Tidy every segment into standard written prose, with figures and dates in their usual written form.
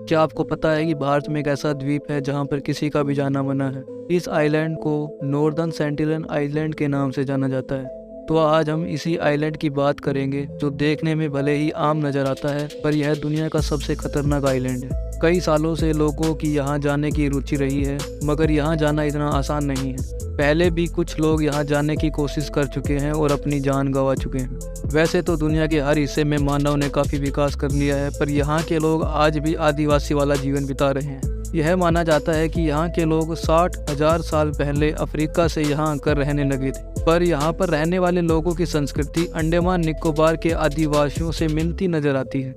क्या आपको पता है कि भारत में एक ऐसा द्वीप है जहां पर किसी का भी जाना मना है? इस आइलैंड को नॉर्दर्न सेंटिनल आइलैंड के नाम से जाना जाता है। तो आज हम इसी आइलैंड की बात करेंगे जो देखने में भले ही आम नज़र आता है, पर यह दुनिया का सबसे खतरनाक आइलैंड है। कई सालों से लोगों की यहाँ जाने की रुचि रही है, मगर यहाँ जाना इतना आसान नहीं है। पहले भी कुछ लोग यहाँ जाने की कोशिश कर चुके हैं और अपनी जान गंवा चुके हैं। वैसे तो दुनिया के हर हिस्से में मानव ने काफ़ी विकास कर लिया है, पर यहाँ के लोग आज भी आदिवासी वाला जीवन बिता रहे हैं। यह माना जाता है कि यहाँ के लोग 60,000 साल पहले अफ्रीका से यहाँ आकर रहने लगे थे, पर यहाँ पर रहने वाले लोगों की संस्कृति अंडमान निकोबार के आदिवासियों से मिलती नजर आती है।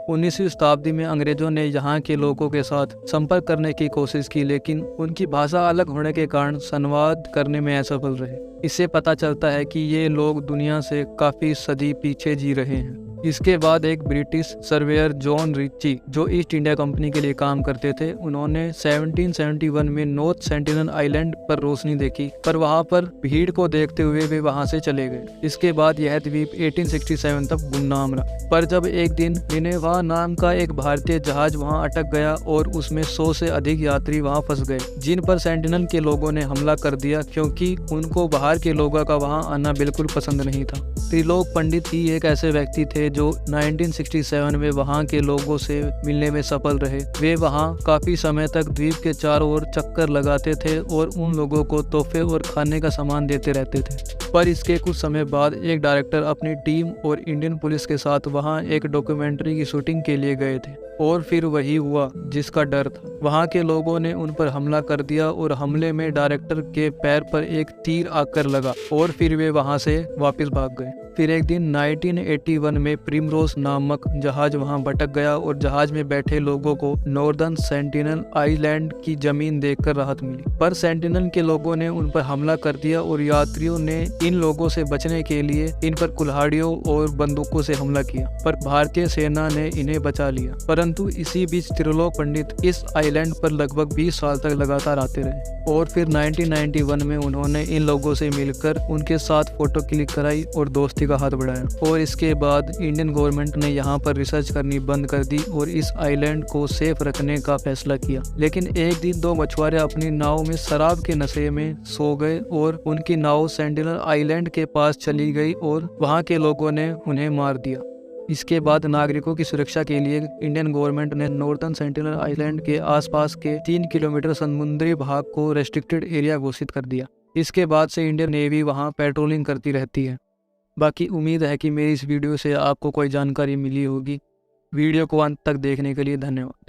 19वीं शताब्दी में अंग्रेजों ने यहाँ के लोगों के साथ संपर्क करने की कोशिश की, लेकिन उनकी भाषा अलग होने के कारण संवाद करने में असफल रहे। इससे पता चलता है कि ये लोग दुनिया से काफ़ी सदी पीछे जी रहे हैं। इसके बाद एक ब्रिटिश सर्वेयर जॉन रिची, जो ईस्ट इंडिया कंपनी के लिए काम करते थे, उन्होंने 1771 में नॉर्थ सेंटिनल आइलैंड पर रोशनी देखी, पर वहां पर भीड़ को देखते हुए वे वहां से चले गए। इसके बाद यह द्वीप 1867 तक गुमनाम रहा, पर जब एक दिन निनेवा नाम का एक भारतीय जहाज वहां अटक गया और उसमें 100 से अधिक यात्री वहां फंस गए, जिन पर सेंटिनल के लोगों ने हमला कर दिया क्योंकि उनको बाहर के लोगों का वहां आना बिल्कुल पसंद नहीं था। त्रिलोक पंडित ही एक ऐसे व्यक्ति थे जो 1967 में वहां के लोगों से मिलने में सफल रहे। वे वहां काफी समय तक द्वीप के चारों ओर चक्कर लगाते थे और उन लोगों को तोहफे और खाने का सामान देते रहते थे। पर इसके कुछ समय बाद एक डायरेक्टर अपनी टीम और इंडियन पुलिस के साथ वहां एक डॉक्यूमेंट्री की शूटिंग के लिए गए थे, और फिर वही हुआ जिसका डर था। वहां के लोगों ने उन पर हमला कर दिया और हमले में डायरेक्टर के पैर पर एक तीर आकर लगा और फिर वे वहां से वापस भाग गए। फिर एक दिन 1981 में प्रिमरोज नामक जहाज वहां भटक गया और जहाज में बैठे लोगों को नॉर्दर्न सेंटिनल आइलैंड की जमीन देखकर राहत मिली, पर सेंटिनल के लोगों ने उन पर हमला कर दिया और यात्रियों ने इन लोगों से बचने के लिए इन पर कुल्हाड़ियों और बंदूकों से हमला किया, पर भारतीय सेना ने इन्हें बचा लिया। परंतु इसी बीच त्रिलोक पंडित इस आइलैंड पर लगभग 20 साल तक लगातार आते रहे, और फिर 1991 में उन्होंने इन लोगों से मिलकर उनके साथ फोटो क्लिक कराई और दोस्ती का हाथ बढ़ाया। और इसके बाद इंडियन गवर्नमेंट ने यहाँ पर रिसर्च करनी बंद कर दी और इस आइलैंड को सेफ रखने का फैसला किया। लेकिन एक दिन दो मछुआरे अपनी नाव में शराब के नशे में सो गए और उनकी नाव सेंटिनल आइलैंड के पास चली गई और वहाँ के लोगों ने उन्हें मार दिया। इसके बाद नागरिकों की सुरक्षा के लिए इंडियन गवर्नमेंट ने नॉर्दर्न सेंटिनल आइलैंड के आसपास के 3 किलोमीटर समुद्री भाग को रेस्ट्रिक्टेड एरिया घोषित कर दिया। इसके बाद से इंडियन नेवी वहां पेट्रोलिंग करती रहती है। बाकी उम्मीद है कि मेरी इस वीडियो से आपको कोई जानकारी मिली होगी। वीडियो को अंत तक देखने के लिए धन्यवाद।